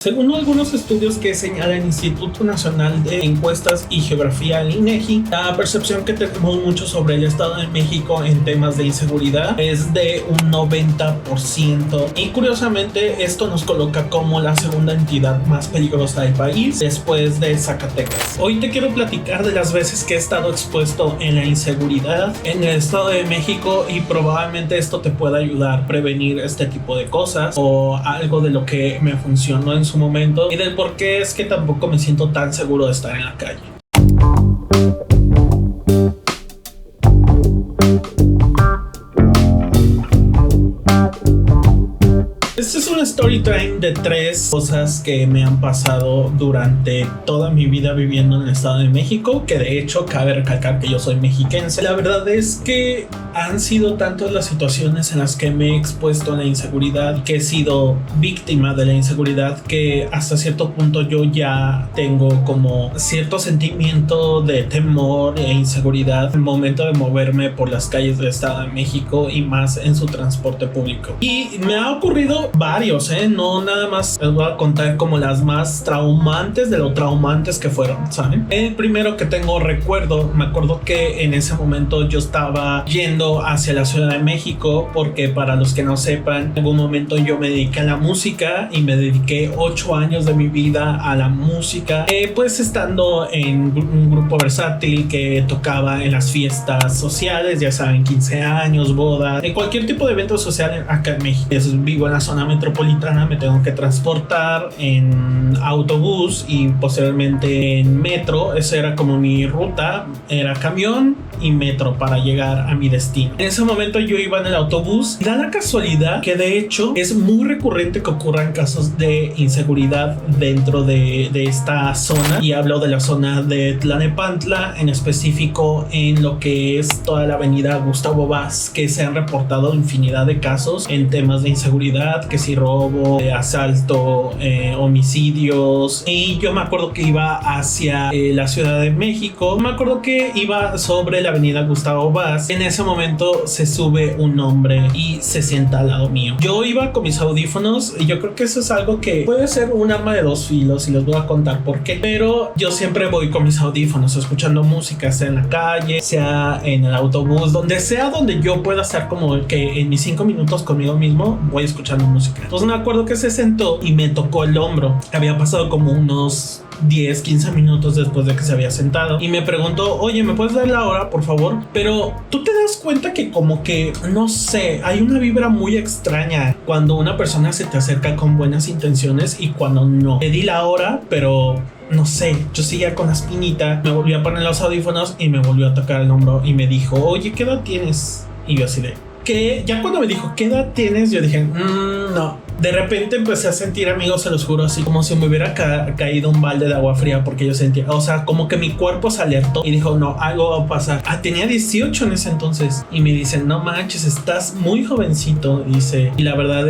Según algunos estudios que señala el Instituto Nacional de Encuestas y Geografía, el INEGI, la percepción que tenemos mucho sobre el Estado de México en temas de inseguridad es de un 90%. Y curiosamente esto nos coloca como la segunda entidad más peligrosa del país después de Zacatecas. Hoy te quiero platicar de las veces que he estado expuesto en la inseguridad en el Estado de México y probablemente esto te pueda ayudar a prevenir este tipo de cosas o algo de lo que me funcionó en su momento y del por qué es que tampoco me siento tan seguro de estar en la calle. Este es un story time de 3 cosas que me han pasado durante toda mi vida viviendo en el Estado de México, que de hecho cabe recalcar que yo soy mexiquense. La verdad es que han sido tantas las situaciones en las que me he expuesto a la inseguridad y que he sido víctima de la inseguridad que hasta cierto punto yo ya tengo como cierto sentimiento de temor e inseguridad en el momento de moverme por las calles del Estado de México y más en su transporte público. Y me ha ocurrido varios, no nada más les voy a contar como las más traumantes de lo traumantes que fueron, ¿saben? El primero que tengo me acuerdo que en ese momento yo estaba yendo hacia la Ciudad de México porque, para los que no sepan, en algún momento yo me dediqué a la música y me dediqué 8 años de mi vida a la música, pues estando en un grupo versátil que tocaba en las fiestas sociales, ya saben, 15 años, bodas, en cualquier tipo de evento social acá en México. Vivo en la zona metropolitana, me tengo que transportar en autobús y posteriormente en metro. Esa era como mi ruta, era camión y metro para llegar a mi destino. En ese momento yo iba en el autobús y da la casualidad que de hecho es muy recurrente que ocurran casos de inseguridad dentro de esta zona, y hablo de la zona de Tlalnepantla, en específico en lo que es toda la avenida Gustavo Vaz, que se han reportado infinidad de casos en temas de inseguridad, que si robo, asalto, homicidios. Y yo me acuerdo que iba hacia la Ciudad de México, me acuerdo que iba sobre la avenida Gustavo Vaz. En ese momento se sube un hombre y se sienta al lado mío. Yo iba con mis audífonos y yo creo que eso es algo que puede ser un arma de dos filos y les voy a contar por qué. Pero yo siempre voy con mis audífonos escuchando música, sea en la calle, sea en el autobús, donde sea, donde yo pueda estar como que en mis 5 minutos conmigo mismo voy escuchando música. Entonces me acuerdo que se sentó y me tocó el hombro. Había pasado como unos 10, 15 minutos después de que se había sentado y me preguntó: oye, ¿me puedes dar la hora, por favor? Pero tú te das cuenta que como que, no sé, hay una vibra muy extraña cuando una persona se te acerca con buenas intenciones y cuando no. Le di la hora, pero no sé, yo seguía con la espinita. Me volví a poner los audífonos y me volvió a tocar el hombro y me dijo: oye, ¿qué edad tienes? Y yo así de... que ya cuando me dijo ¿qué edad tienes? Yo dije no. De repente empecé a sentir, amigos, se los juro, así como si me hubiera caído un balde de agua fría, porque yo sentía, o sea, como que mi cuerpo se alertó y dijo: no, algo va a pasar. Tenía 18 en ese entonces y me dicen: no manches, estás muy jovencito, dice, y la verdad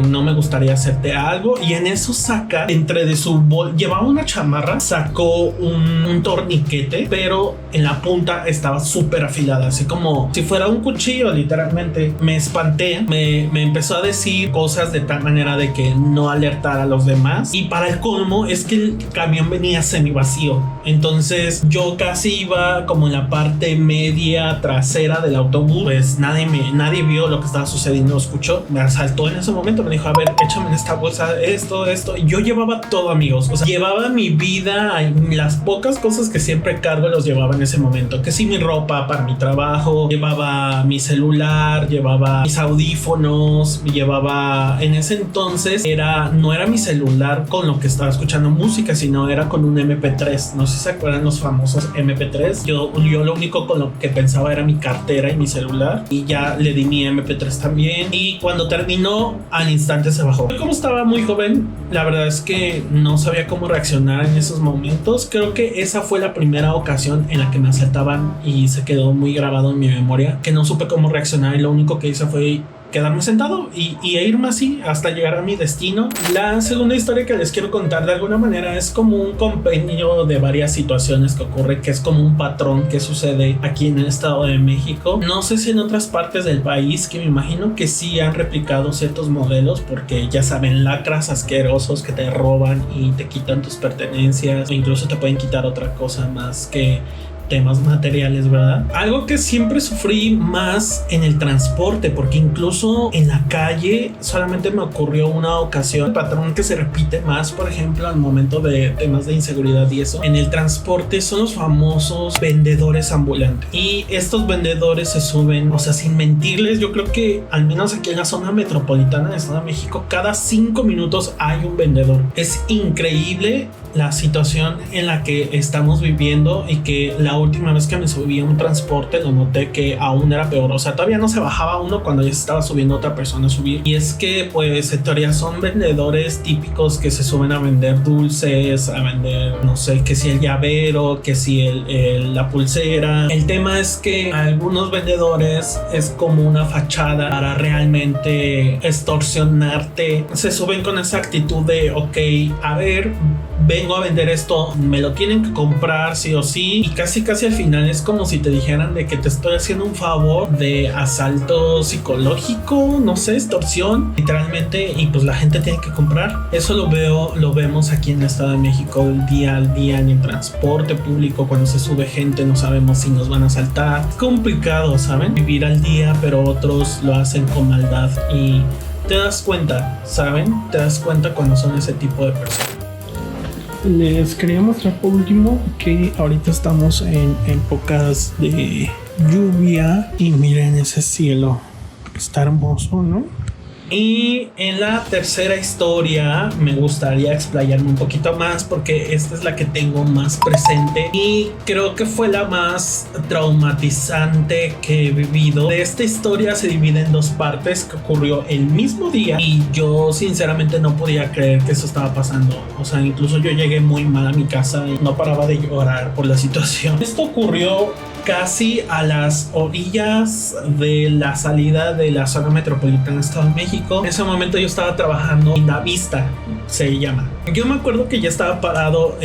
no me gustaría hacerte algo. Y en eso saca, entre de su llevaba una chamarra, sacó un torniquete, pero en la punta estaba súper afilada, así como si fuera un cuchillo, literalmente. Me espanté, me empezó a decir cosas de tal manera de que no alertar a los demás, y para el colmo es que el camión venía semi vacío, entonces yo casi iba como en la parte media trasera del autobús. Pues nadie vio lo que estaba sucediendo, escuchó, me asaltó en ese momento, me dijo: a ver, échame en esta bolsa esto, y yo llevaba todo, amigos, o sea, llevaba mi vida, las pocas cosas que siempre cargo los llevaba en ese momento, que sí, mi ropa para mi trabajo, llevaba mi celular, llevaba mis audífonos, llevaba, en ese entonces no era mi celular con lo que estaba escuchando música, sino era con un MP3. No sé si se acuerdan los famosos MP3. Yo lo único con lo que pensaba era mi cartera y mi celular, y ya le di mi MP3 también. Y cuando terminó, al instante se bajó. Yo, como estaba muy joven, la verdad es que no sabía cómo reaccionar en esos momentos. Creo que esa fue la primera ocasión en la que me asaltaban y se quedó muy grabado en mi memoria, que no supe cómo reaccionar, y lo único que hice fue quedarme sentado y irme así hasta llegar a mi destino. La segunda historia que les quiero contar de alguna manera es como un compendio de varias situaciones que ocurre, que es como un patrón que sucede aquí en el Estado de México. No sé si en otras partes del país, que me imagino que sí han replicado ciertos modelos, porque ya saben, lacras asquerosos que te roban y te quitan tus pertenencias, e incluso te pueden quitar otra cosa más que temas materiales, ¿verdad? Algo que siempre sufrí más en el transporte, porque incluso en la calle solamente me ocurrió una ocasión. El patrón que se repite más, por ejemplo, al momento de temas de inseguridad y eso, en el transporte son los famosos vendedores ambulantes. Y estos vendedores se suben, o sea, sin mentirles, yo creo que al menos aquí en la zona metropolitana de Estado de México, cada 5 minutos hay un vendedor. Es increíble la situación en la que estamos viviendo, y que la última vez que me subí a un transporte lo noté que aún era peor. O sea, todavía no se bajaba uno cuando ya se estaba subiendo otra persona a subir. Y es que pues en teoría son vendedores típicos que se suben a vender dulces, a vender, no sé, que si el llavero, que si la pulsera. El tema es que algunos vendedores es como una fachada para realmente extorsionarte. Se suben con esa actitud de ok, a ver, vengo a vender esto, me lo tienen que comprar sí o sí, y casi al final es como si te dijeran de que te estoy haciendo un favor de asalto psicológico, no sé, extorsión, literalmente, y pues la gente tiene que comprar. Eso lo vemos aquí en el Estado de México el día al día en el transporte público. Cuando se sube gente no sabemos si nos van a asaltar. Es complicado, ¿saben? Vivir al día, pero otros lo hacen con maldad y te das cuenta, ¿saben? Te das cuenta cuando son ese tipo de personas. Les quería mostrar por último que ahorita estamos en épocas de lluvia y miren ese cielo, está hermoso, ¿no? Y en la tercera historia me gustaría explayarme un poquito más, porque esta es la que tengo más presente y creo que fue la más traumatizante que he vivido. De esta historia se divide en dos partes que ocurrió el mismo día, y yo sinceramente no podía creer que eso estaba pasando. O sea, incluso yo llegué muy mal a mi casa y no paraba de llorar por la situación. Esto ocurrió casi a las orillas de la salida de la zona metropolitana de Estado de México. En ese momento yo estaba trabajando en La Vista, se llama. Yo me acuerdo que ya estaba parado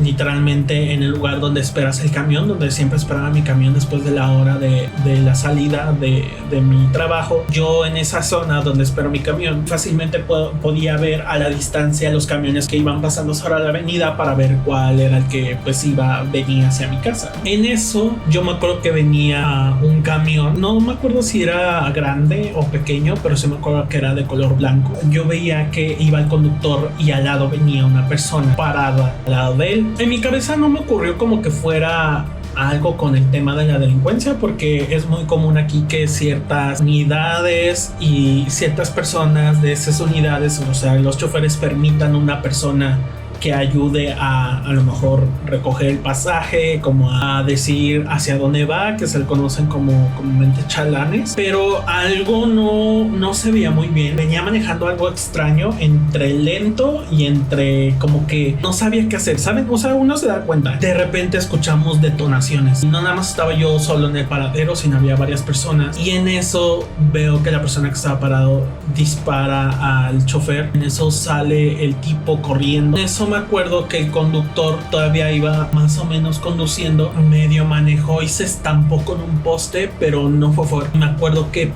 literalmente en el lugar donde esperas el camión, donde siempre esperaba mi camión después de la hora de la salida de mi trabajo. Yo en esa zona donde espero mi camión fácilmente podía ver a la distancia los camiones que iban pasando sobre la avenida para ver cuál era el que pues venía hacia mi casa. En eso yo me acuerdo que venía un camión, no me acuerdo si era grande o pequeño, pero sí me acuerdo que era de color blanco. Yo veía que iba el conductor y al lado venía una persona parada al lado de él. En mi cabeza no me ocurrió como que fuera algo con el tema de la delincuencia, porque es muy común aquí que ciertas unidades y ciertas personas de esas unidades, o sea, los choferes permitan a una persona que ayude a lo mejor recoger el pasaje, como a decir hacia dónde va, que se le conocen como comúnmente chalanes. Pero algo no se veía muy bien. Venía manejando algo extraño, entre lento y entre como que no sabía qué hacer, ¿saben? O sea, uno se da cuenta. De repente escuchamos detonaciones. No nada más estaba yo solo en el paradero, sino había varias personas. Y en eso veo que la persona que estaba parado dispara al chofer. En eso sale el tipo corriendo. En eso me acuerdo que el conductor todavía iba más o menos conduciendo, medio manejó y se estampó con un poste, pero no fue fuerte. Me acuerdo que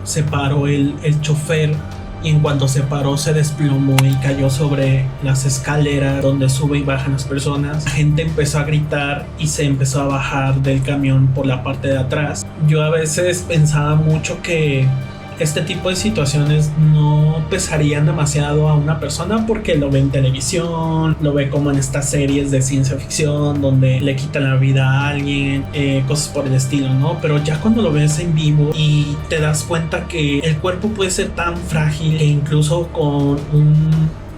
se paró el chofer, y en cuanto se paró se desplomó y cayó sobre las escaleras donde sube y bajan las personas. La gente empezó a gritar y se empezó a bajar del camión por la parte de atrás. Yo a veces pensaba mucho que este tipo de situaciones no pesarían demasiado a una persona, porque lo ve en televisión, lo ve como en estas series de ciencia ficción donde le quitan la vida a alguien, cosas por el estilo, ¿no? Pero ya cuando lo ves en vivo y te das cuenta que el cuerpo puede ser tan frágil que incluso con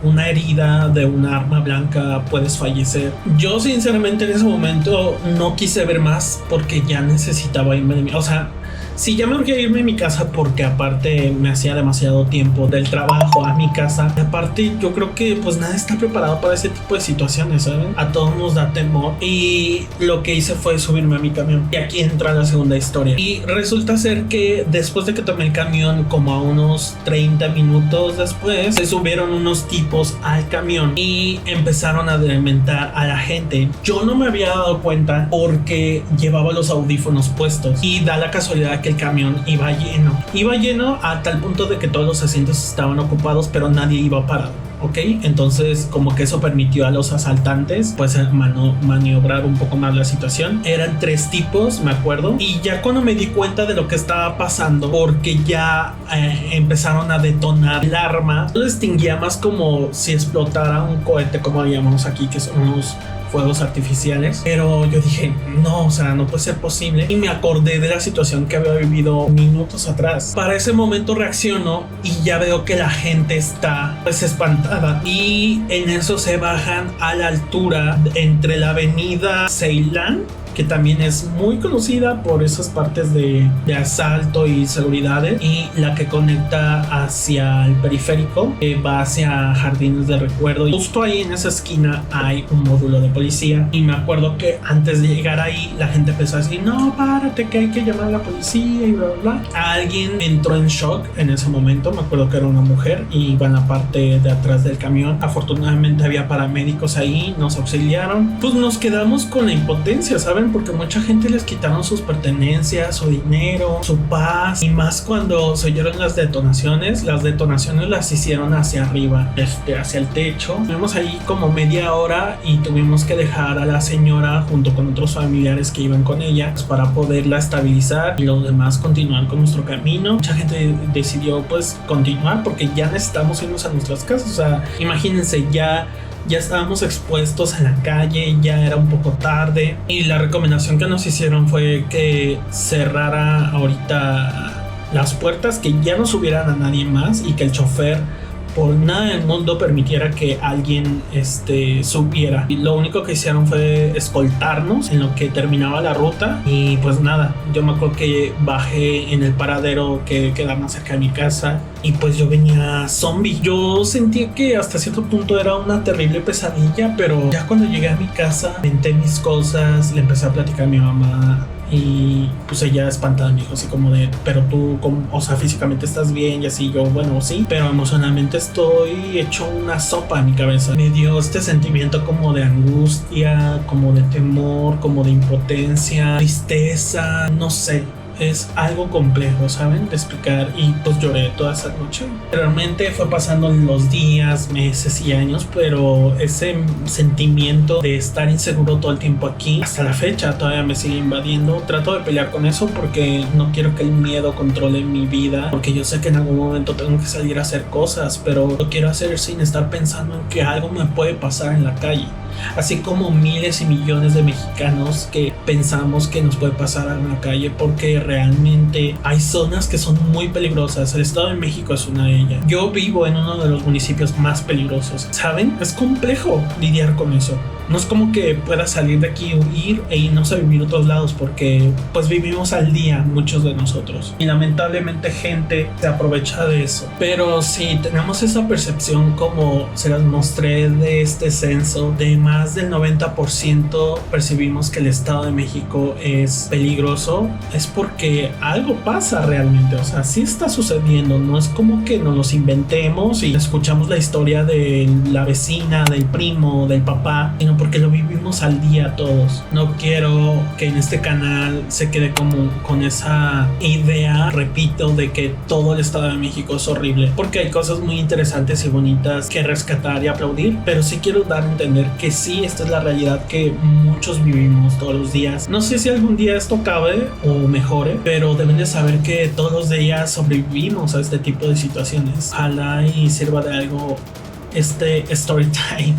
una herida de un arma blanca puedes fallecer. Yo sinceramente en ese momento no quise ver más, porque ya necesitaba irme de mí. O sea, si ya me urgía irme a mi casa porque aparte me hacía demasiado tiempo del trabajo a mi casa, y aparte yo creo que pues nadie está preparado para ese tipo de situaciones, ¿saben? A todos nos da temor y lo que hice fue subirme a mi camión. Y aquí entra la segunda historia. Y resulta ser que después de que tomé el camión, como a unos 30 minutos después, se subieron unos tipos al camión y empezaron a alimentar a la gente. Yo no me había dado cuenta porque llevaba los audífonos puestos y da la casualidad que el camión iba lleno a tal punto de que todos los asientos estaban ocupados, pero nadie iba parado. ¿Ok? Entonces como que eso permitió a los asaltantes pues maniobrar un poco más la situación. Eran 3 tipos, me acuerdo, y ya cuando me di cuenta de lo que estaba pasando, porque ya empezaron a detonar el arma, lo distinguía más como si explotara un cohete, como llamamos aquí, que son unos fuegos artificiales. Pero yo dije, no, o sea, no puede ser posible. Y me acordé de la situación que había vivido minutos atrás. Para ese momento reacciono y ya veo que la gente está pues espantada. Y en eso se bajan a la altura entre la avenida Ceilán, que también es muy conocida por esas partes de asalto y seguridades, y la que conecta hacia el periférico, que va hacia Jardines de Recuerdo. Y justo ahí en esa esquina hay un módulo de policía, y me acuerdo que antes de llegar ahí la gente empezó a decir, no, párate, que hay que llamar a la policía y bla bla bla. Alguien entró en shock en ese momento, me acuerdo que era una mujer y iba en la parte de atrás del camión. Afortunadamente había paramédicos ahí, nos auxiliaron. Pues nos quedamos con la impotencia, ¿saben? Porque mucha gente les quitaron sus pertenencias, su dinero, su paz, y más cuando se oyeron las detonaciones. Las detonaciones las hicieron hacia arriba, hacia el techo. Estuvimos ahí como media hora y tuvimos que dejar a la señora junto con otros familiares que iban con ella, pues, para poderla estabilizar y los demás continuar con nuestro camino. Mucha gente decidió pues continuar porque ya necesitamos irnos a nuestras casas. O sea, imagínense, ya estábamos expuestos en la calle, ya era un poco tarde, y la recomendación que nos hicieron fue que cerrara ahorita las puertas, que ya no subieran a nadie más y que el chofer por nada del mundo permitiera que alguien subiera. Y lo único que hicieron fue escoltarnos en lo que terminaba la ruta. Y pues nada, yo me acuerdo que bajé en el paradero que quedaba más cerca de mi casa, y pues yo venía zombie. Yo sentía que hasta cierto punto era una terrible pesadilla, pero ya cuando llegué a mi casa, inventé mis cosas, le empecé a platicar a mi mamá. Y pues ella espantada me dijo así como de, pero tú, o sea, físicamente estás bien, y así. Yo, bueno, sí, pero emocionalmente estoy hecho una sopa en mi cabeza. Me dio este sentimiento como de angustia, como de temor, como de impotencia, tristeza, no sé. Es algo complejo, ¿saben? De explicar, y pues lloré toda esa noche. Realmente fue pasando los días, meses y años, pero ese sentimiento de estar inseguro todo el tiempo aquí, hasta la fecha, todavía me sigue invadiendo. Trato de pelear con eso porque no quiero que el miedo controle mi vida, porque yo sé que en algún momento tengo que salir a hacer cosas, pero lo quiero hacer sin estar pensando en que algo me puede pasar en la calle. Así como miles y millones de mexicanos que pensamos que nos puede pasar en la calle, porque realmente hay zonas que son muy peligrosas. El Estado de México es una de ellas. Yo vivo en uno de los municipios más peligrosos, ¿saben? Es complejo lidiar con eso. No es como que puedas salir de aquí, huir e irnos a vivir a otros lados, porque pues vivimos al día muchos de nosotros, y lamentablemente gente se aprovecha de eso. Pero si tenemos esa percepción, como se las mostré de este censo, de más del 90% percibimos que el Estado de México es peligroso, es porque algo pasa realmente. O sea, sí está sucediendo. No es como que nos los inventemos y escuchamos la historia de la vecina, del primo, del papá, sino porque lo vivimos al día todos. No quiero que en este canal se quede como con esa idea, repito, de que todo el Estado de México es horrible, porque hay cosas muy interesantes y bonitas que rescatar y aplaudir, pero sí quiero dar a entender que sí, esta es la realidad que muchos vivimos todos los días. No sé si algún día esto acabe o mejore, pero deben de saber que todos los días sobrevivimos a este tipo de situaciones. Ojalá y sirva de algo este story time.